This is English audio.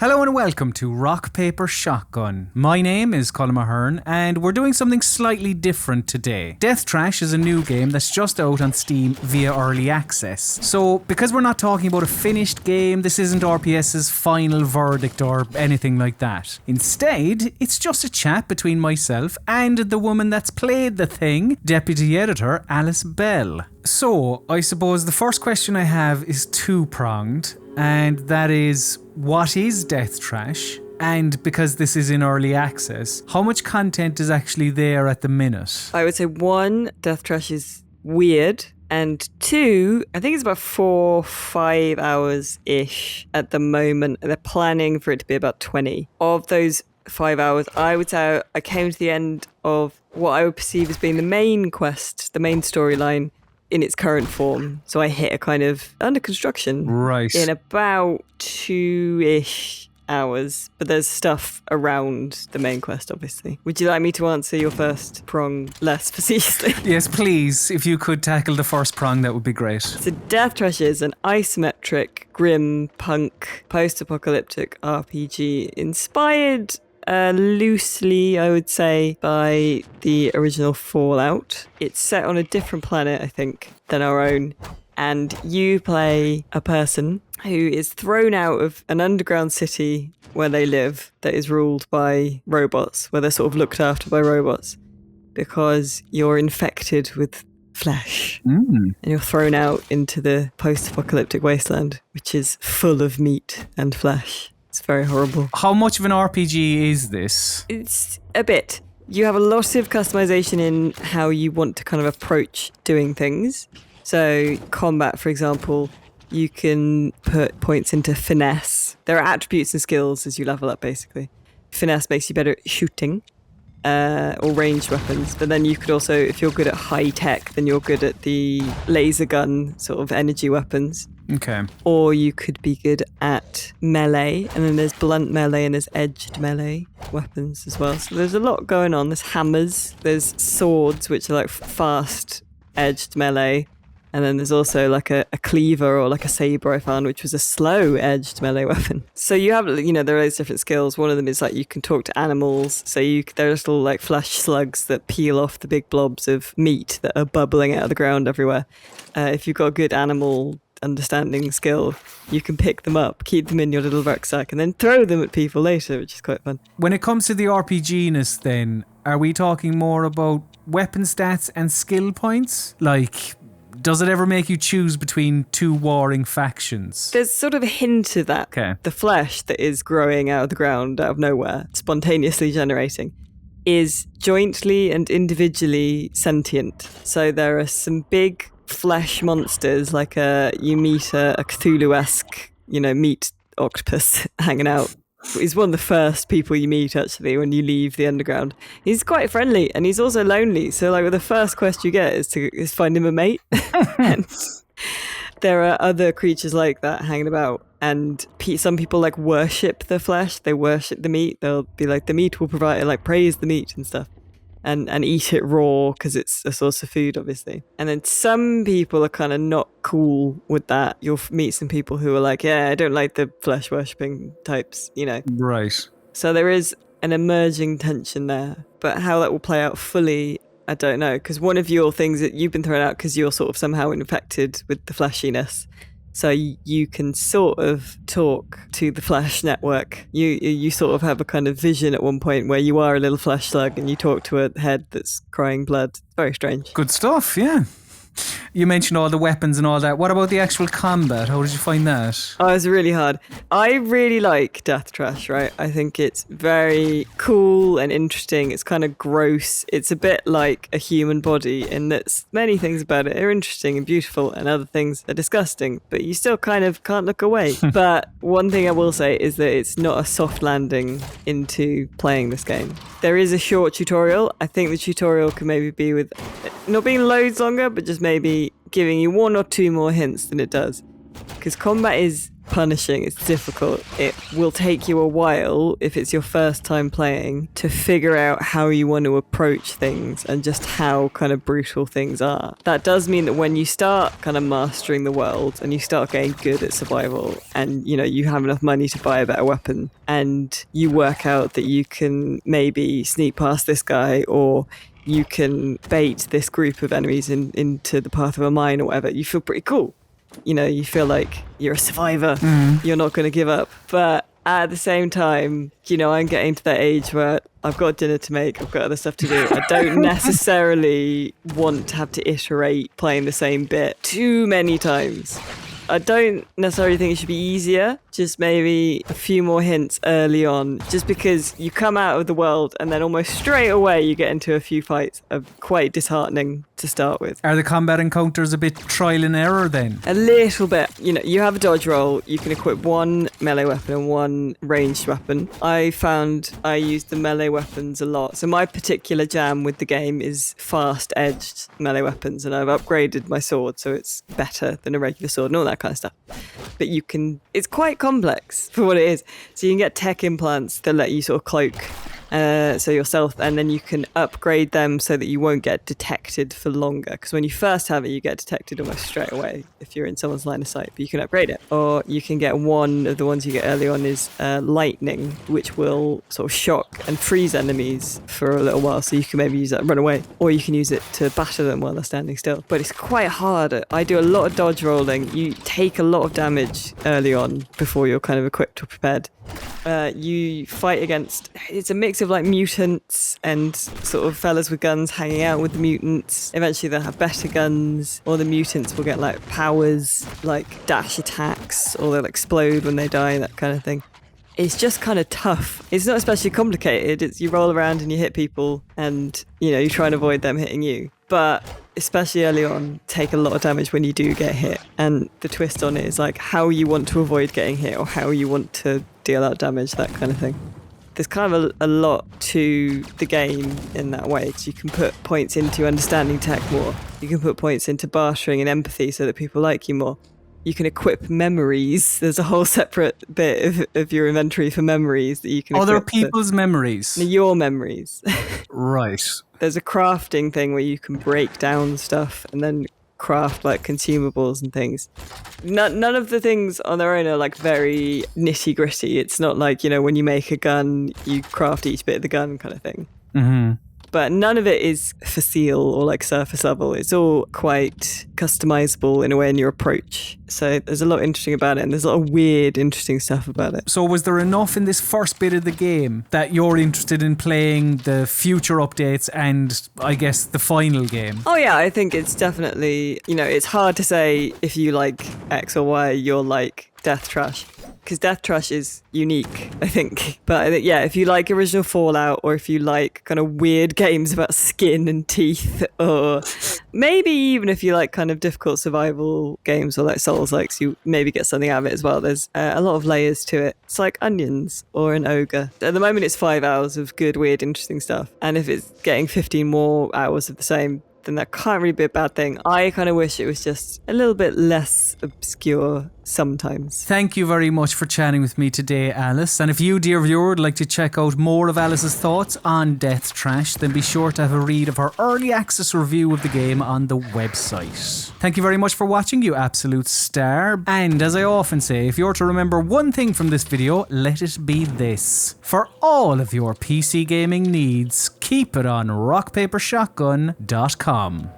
Hello and welcome to Rock, Paper, Shotgun. My name is Colin Mahern and we're doing something slightly different today. Death Thrash is a new game that's just out on Steam via early access. So because we're not talking about a finished game, this isn't RPS's final verdict or anything like that. Instead, it's just a chat between myself and the woman that's played the thing, Deputy Editor Alice Bell. So, I suppose the first question I have is two-pronged, and that is, what is Death Thrash? And because this is in early access, how much content is actually there at the minute? I would say 1, Death Thrash is weird, and 2, I think it's about 4-5 hours-ish at the moment. They're planning for it to be about 20. Of those 5 hours, I would say I came to the end of what I would perceive as being the main quest, the main storyline, in its current form. So I hit a kind of under construction in about 2-ish hours, but there's stuff around the main quest, obviously. Would you like me to answer your first prong less facetiously? Yes, please. If you could tackle the first prong, that would be great. So Death Thrash is an isometric, grim, punk, post-apocalyptic RPG inspired loosely, I would say, by the original Fallout. It's set on a different planet, I think, than our own. And you play a person who is thrown out of an underground city where they live that is ruled by robots, where they're sort of looked after by robots, because you're infected with flesh. And you're thrown out into the post-apocalyptic wasteland, which is full of meat and flesh. It's very horrible. How much of an RPG is this? It's a bit. You have a lot of customization in how you want to kind of approach doing things. So combat, for example, you can put points into finesse. There are attributes and skills as you level up, basically. Finesse makes you better at shooting or ranged weapons. But then you could also, if you're good at high tech, then you're good at the laser gun sort of energy weapons. Okay. Or you could be good at melee, and then there's blunt melee and there's edged melee weapons as well. So there's a lot going on. There's hammers, there's swords, which are like fast edged melee, and then there's also like a cleaver or like a saber I found, which was a slow edged melee weapon. So you have, there are those different skills. One of them is like you can talk to animals. So there's little like flesh slugs that peel off the big blobs of meat that are bubbling out of the ground everywhere. If you've got a good animal understanding skill, you can pick them up, keep them in your little rucksack, and then throw them at people later, which is quite fun. When it comes to the RPG-ness then, are we talking more about weapon stats and skill points? Like, does it ever make you choose between two warring factions? There's sort of a hint of that. Okay. The flesh that is growing out of the ground, out of nowhere, spontaneously generating, is jointly and individually sentient. So there are some big flesh monsters, like you meet a Cthulhu-esque, meat octopus hanging out. He's one of the first people you meet, actually, when you leave the underground. He's quite friendly, and he's also lonely. So, like, the first quest you get is find him a mate. And there are other creatures like that hanging about, and some people like worship the flesh. They worship the meat. They'll be like, the meat will provide, like, praise the meat and stuff. And eat it raw because it's a source of food, obviously. And then some people are kind of not cool with that. You'll meet some people who are like, yeah, I don't like the flesh worshipping types, Right. So there is an emerging tension there. But how that will play out fully, I don't know. Because one of your things that you've been thrown out because you're sort of somehow infected with the fleshiness. So you can sort of talk to the flesh network. You sort of have a kind of vision at one point where you are a little flesh slug and you talk to a head that's crying blood. It's very strange. Good stuff, yeah. You mentioned all the weapons and all that. What about the actual combat? How did you find that? Oh, it was really hard. I really like Death Thrash, right? I think it's very cool and interesting. It's kind of gross. It's a bit like a human body in that many things about it are interesting and beautiful and other things are disgusting, but you still kind of can't look away. But one thing I will say is that it's not a soft landing into playing this game. There is a short tutorial. I think the tutorial can maybe be with not being loads longer, but just maybe giving you 1 or 2 more hints than it does. Because combat is punishing, it's difficult. It will take you a while, if it's your first time playing, to figure out how you want to approach things and just how kind of brutal things are. That does mean that when you start kind of mastering the world and you start getting good at survival and, you know, you have enough money to buy a better weapon and you work out that you can maybe sneak past this guy or you can bait this group of enemies into the path of a mine or whatever, you feel pretty cool. You know, you feel like you're a survivor. You're not going to give up. But at the same time, you know, I'm getting to that age where I've got dinner to make, I've got other stuff to do. I don't necessarily want to have to iterate playing the same bit too many times. I don't necessarily think it should be easier, just maybe a few more hints early on, just because you come out of the world and then almost straight away you get into a few fights are quite disheartening to start with. Are the combat encounters a bit trial and error then? A little bit. You know, you have a dodge roll, you can equip one melee weapon and one ranged weapon. I found I used the melee weapons a lot. So my particular jam with the game is fast-edged melee weapons, and I've upgraded my sword so it's better than a regular sword and all that kind of stuff. But it's quite complex for what it is. So you can get tech implants that let you sort of cloak so yourself, and then you can upgrade them so that you won't get detected for longer, because when you first have it you get detected almost straight away if you're in someone's line of sight, but you can upgrade it. Or you can get one of the ones you get early on is lightning, which will sort of shock and freeze enemies for a little while, so you can maybe use that and run away, or you can use it to batter them while they're standing still. But it's quite hard. I do a lot of dodge rolling. You take a lot of damage early on before you're kind of equipped or prepared. You fight against, it's a mix of like mutants and sort of fellas with guns hanging out with the mutants. Eventually they'll have better guns, or the mutants will get like powers like dash attacks, or they'll explode when they die, that kind of thing. It's just kind of tough. It's not especially complicated. It's you roll around and you hit people and, you know, you try and avoid them hitting you. But especially early on, take a lot of damage when you do get hit. And the twist on it is like how you want to avoid getting hit or how you want to deal out damage, that kind of thing. There's kind of a lot to the game in that way, because you can put points into understanding tech more. You can put points into bartering and empathy so that people like you more. You can equip memories. There's a whole separate bit of your inventory for memories that you can equip. Other people's memories? Your memories. Right. There's a crafting thing where you can break down stuff and then craft like consumables and things. None of the things on their own are like very nitty gritty. It's not like, you know, when you make a gun, you craft each bit of the gun kind of thing. Mm-hmm. But none of it is facile or like surface level. It's all quite customizable in a way in your approach. So there's a lot interesting about it, and there's a lot of weird, interesting stuff about it. So was there enough in this first bit of the game that you're interested in playing the future updates and, I guess, the final game? Oh yeah, I think it's definitely, you know, it's hard to say if you like X or Y, you're like Death Thrash. Because Death Thrash is unique, I think. But yeah, if you like original Fallout, or if you like kind of weird games about skin and teeth, or maybe even if you like kind of difficult survival games or like Souls-likes, you maybe get something out of it as well. There's a lot of layers to it. It's like Onions or an Ogre. At the moment, it's 5 hours of good, weird, interesting stuff. And if it's getting 15 more hours of the same, then that can't really be a bad thing. I kind of wish it was just a little bit less obscure sometimes. Thank you very much for chatting with me today, Alice. And if you, dear viewer, would like to check out more of Alice's thoughts on Death Thrash, then be sure to have a read of her early access review of the game on the website. Thank you very much for watching, you absolute star. And as I often say, if you're to remember one thing from this video, let it be this. For all of your PC gaming needs, keep it on rockpapershotgun.com.